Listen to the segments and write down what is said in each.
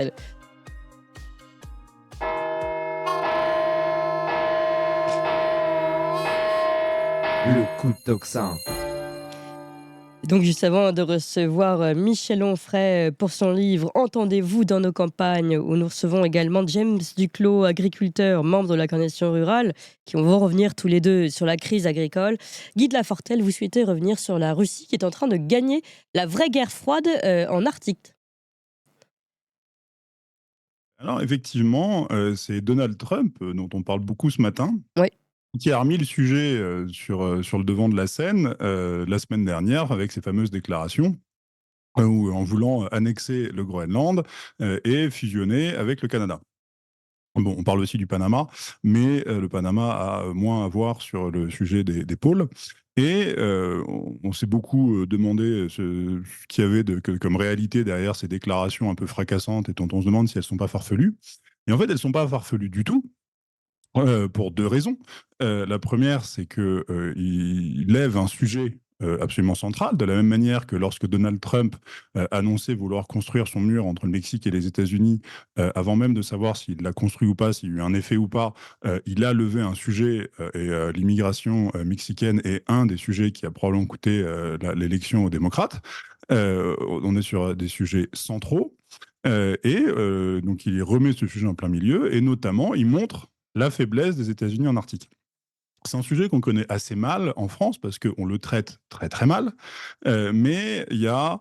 Le coup de tocsin. Donc juste avant de recevoir Michel Onfray pour son livre Entendez-vous dans nos campagnes, où nous recevons également James Duclos, agriculteur, membre de la Coordination rurale, qui vont revenir tous les deux sur la crise agricole. Guy de Lafortelle, vous souhaitez revenir sur la Russie qui est en train de gagner la vraie guerre froide en Arctique. Alors effectivement, c'est Donald Trump, dont on parle beaucoup ce matin, Oui. qui a remis le sujet sur le devant de la scène la semaine dernière avec ses fameuses déclarations en voulant annexer le Groenland et fusionner avec le Canada. Bon, on parle aussi du Panama, mais le Panama a moins à voir sur le sujet des pôles. Et on s'est beaucoup demandé ce qu'il y avait comme réalité derrière ces déclarations un peu fracassantes et dont on se demande si elles ne sont pas farfelues. Et en fait, elles ne sont pas farfelues du tout. Pour deux raisons. La première, c'est qu'il lève un sujet absolument central, de la même manière que lorsque Donald Trump annonçait vouloir construire son mur entre le Mexique et les États-Unis, avant même de savoir s'il l'a construit ou pas, s'il y a eu un effet ou pas, il a levé un sujet, et l'immigration mexicaine est un des sujets qui a probablement coûté l'élection aux démocrates. On est sur des sujets centraux. Donc il remet ce sujet en plein milieu, et notamment, il montre la faiblesse des États-Unis en Arctique. C'est un sujet qu'on connaît assez mal en France parce qu'on le traite très très mal, mais il y a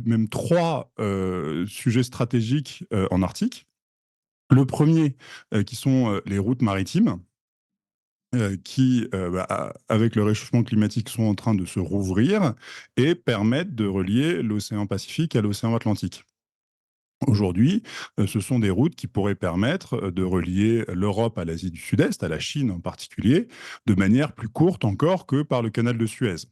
même trois sujets stratégiques en Arctique. Le premier, qui sont les routes maritimes, qui, avec le réchauffement climatique, sont en train de se rouvrir et permettent de relier l'océan Pacifique à l'océan Atlantique. Aujourd'hui, ce sont des routes qui pourraient permettre de relier l'Europe à l'Asie du Sud-Est, à la Chine en particulier, de manière plus courte encore que par le canal de Suez.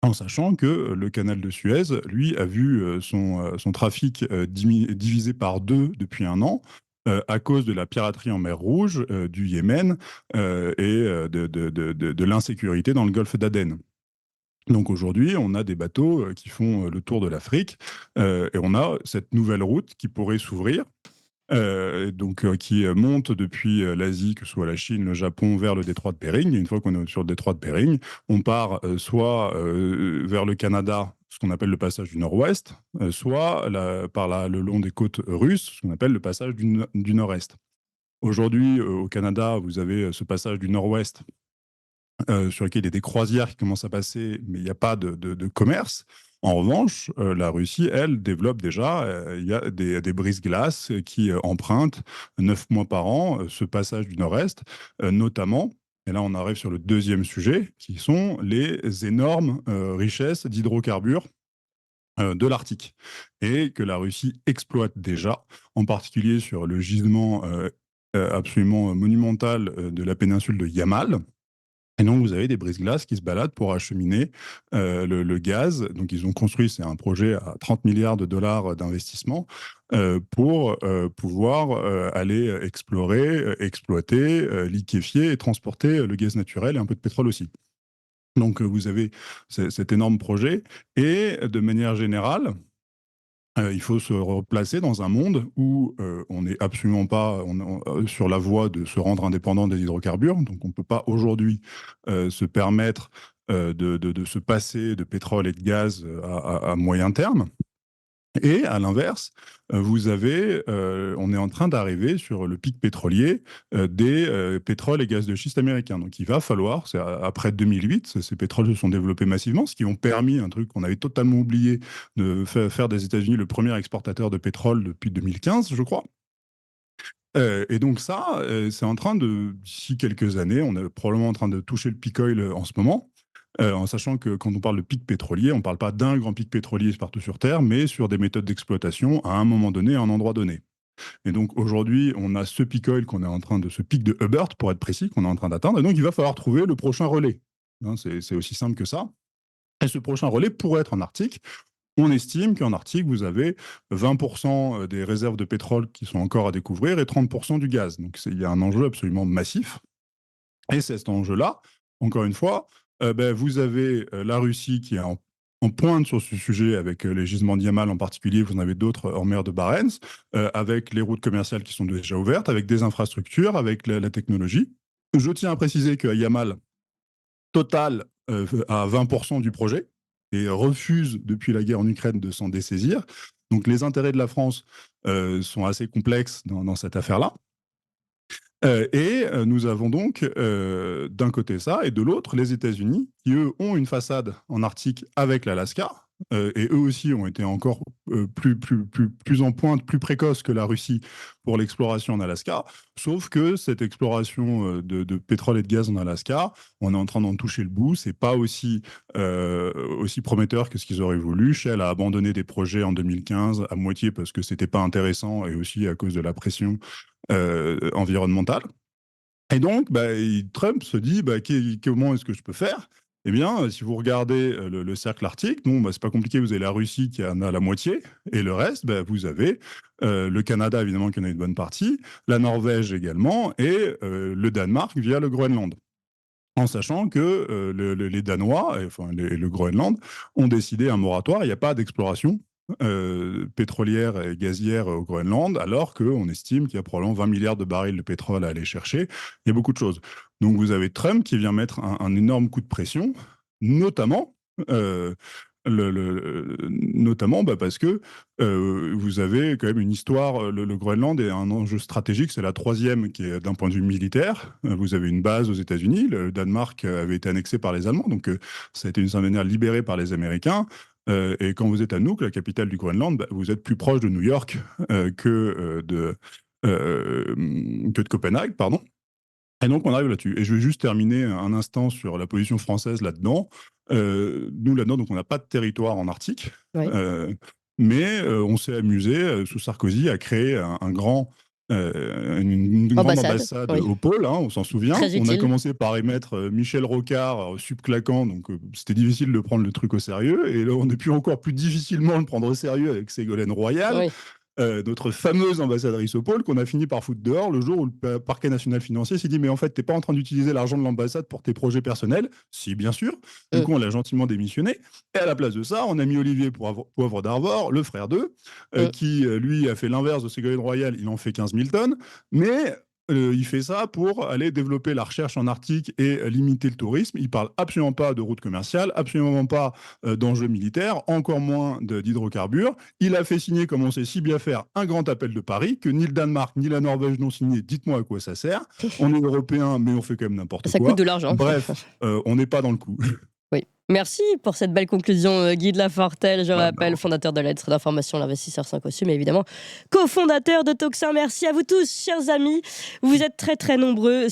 En sachant que le canal de Suez, lui, a vu son trafic divisé par deux depuis un an, à cause de la piraterie en mer Rouge, du Yémen et de l'insécurité dans le golfe d'Aden. Donc aujourd'hui, on a des bateaux qui font le tour de l'Afrique, et on a cette nouvelle route qui pourrait s'ouvrir, qui monte depuis l'Asie, que ce soit la Chine, le Japon, vers le détroit de Bering. Et une fois qu'on est sur le détroit de Bering, on part soit vers le Canada, ce qu'on appelle le passage du Nord-Ouest, soit le long des côtes russes, ce qu'on appelle le passage du Nord-Est. Aujourd'hui, au Canada, vous avez ce passage du Nord-Ouest sur lequel il y a des croisières qui commencent à passer, mais il n'y a pas de commerce. En revanche, la Russie, elle, développe déjà, il y a des brises-glaces qui empruntent 9 mois par an ce passage du Nord-Est, notamment, et là on arrive sur le deuxième sujet, qui sont les énormes richesses d'hydrocarbures de l'Arctique, et que la Russie exploite déjà, en particulier sur le gisement absolument monumental de la péninsule de Yamal. Et donc, vous avez des brise-glaces qui se baladent pour acheminer le gaz. Donc, ils ont construit, c'est un projet à 30 milliards de dollars d'investissement pour pouvoir aller explorer, exploiter, liquéfier et transporter le gaz naturel et un peu de pétrole aussi. Donc, vous avez cet énorme projet. Et de manière générale, il faut se replacer dans un monde où on n'est absolument pas sur la voie de se rendre indépendant des hydrocarbures. Donc on ne peut pas aujourd'hui se permettre de se passer de pétrole et de gaz à moyen terme. Et à l'inverse, on est en train d'arriver sur le pic pétrolier des pétroles et gaz de schiste américains. Donc il va falloir, après 2008, ces pétroles se sont développés massivement, ce qui ont permis un truc qu'on avait totalement oublié, de faire des États-Unis le premier exportateur de pétrole depuis 2015, je crois. Et donc ça, c'est en train d'ici quelques années, on est probablement en train de toucher le peak oil en ce moment, en sachant que quand on parle de pic pétrolier, on ne parle pas d'un grand pic pétrolier partout sur Terre, mais sur des méthodes d'exploitation à un moment donné, à un endroit donné. Et donc aujourd'hui, on a ce peak oil ce pic de Hubbert, pour être précis, qu'on est en train d'atteindre, et donc il va falloir trouver le prochain relais. Hein, c'est aussi simple que ça. Et ce prochain relais pourrait être en Arctique. On estime qu'en Arctique, vous avez 20% des réserves de pétrole qui sont encore à découvrir et 30% du gaz. Donc il y a un enjeu absolument massif. Et cet enjeu-là, encore une fois, vous avez la Russie qui est en pointe sur ce sujet avec les gisements de Yamal en particulier, vous en avez d'autres en mer de Barents, avec les routes commerciales qui sont déjà ouvertes, avec des infrastructures, avec la technologie. Je tiens à préciser qu'à Yamal, Total a 20% du projet et refuse depuis la guerre en Ukraine de s'en dessaisir. Donc les intérêts de la France sont assez complexes dans cette affaire-là. Nous avons donc d'un côté ça, et de l'autre les États-Unis, qui eux ont une façade en Arctique avec l'Alaska, et eux aussi ont été encore plus en pointe, plus précoces que la Russie pour l'exploration en Alaska. Sauf que cette exploration de pétrole et de gaz en Alaska, on est en train d'en toucher le bout. C'est pas aussi prometteur que ce qu'ils auraient voulu. Shell a abandonné des projets en 2015 à moitié parce que c'était pas intéressant et aussi à cause de la pression environnementale. Et donc, Trump se dit, comment est-ce que je peux faire? Eh bien, si vous regardez le cercle arctique, c'est pas compliqué, vous avez la Russie qui en a la moitié, et le reste, vous avez le Canada, évidemment, qui en a une bonne partie, la Norvège également, et le Danemark via le Groenland. En sachant que les Danois, le Groenland, ont décidé un moratoire, il n'y a pas d'exploration pétrolière et gazière au Groenland, alors qu'on estime qu'il y a probablement 20 milliards de barils de pétrole à aller chercher. Il y a beaucoup de choses. Donc vous avez Trump qui vient mettre un énorme coup de pression, notamment, parce que vous avez quand même une histoire. Le Groenland est un enjeu stratégique, c'est la troisième qui est d'un point de vue militaire. Vous avez une base aux États-Unis, le Danemark avait été annexé par les Allemands, donc ça a été d'une certaine manière libéré par les Américains. Et quand vous êtes à Nuuk, la capitale du Groenland, vous êtes plus proche de New York que de Copenhague, pardon. Et donc on arrive là-dessus. Et je vais juste terminer un instant sur la position française là-dedans. Nous là-dedans, donc on n'a pas de territoire en Arctique, Oui. mais on s'est amusé sous Sarkozy à créer une grande ambassade oui. au pôle, on s'en souvient. Très On a utile. commencé par émettre Michel Rocard, subclaquant, donc c'était difficile de prendre le truc au sérieux. Et là, on est pu encore plus difficilement le prendre au sérieux avec Ségolène Royal. Oui. Notre fameuse ambassadrice au pôle qu'on a fini par foutre dehors le jour où le parquet national financier s'est dit mais en fait t'es pas en train d'utiliser l'argent de l'ambassade pour tes projets personnels. Si, bien sûr. Du coup on l'a gentiment démissionné et à la place de ça on a mis Olivier Poivre d'Arvor, le frère d'eux, qui lui a fait l'inverse de Ségolène Royal, il en fait 15 000 tonnes, mais il fait ça pour aller développer la recherche en Arctique et limiter le tourisme. Il parle absolument pas de routes commerciales, absolument pas d'enjeux militaires, encore moins d'hydrocarbures. Il a fait signer, comme on sait si bien faire, un grand appel de Paris que ni le Danemark ni la Norvège n'ont signé. Dites-moi à quoi ça sert. On est européens, mais on fait quand même n'importe quoi. Ça coûte de l'argent. Bref, on n'est pas dans le coup. Oui. Merci pour cette belle conclusion, Guy de Lafortelle. Je rappelle, fondateur de Lettres d'information, l'investisseur 5 au mais évidemment cofondateur de Tocsin. Merci à vous tous, chers amis. Vous êtes très très nombreux.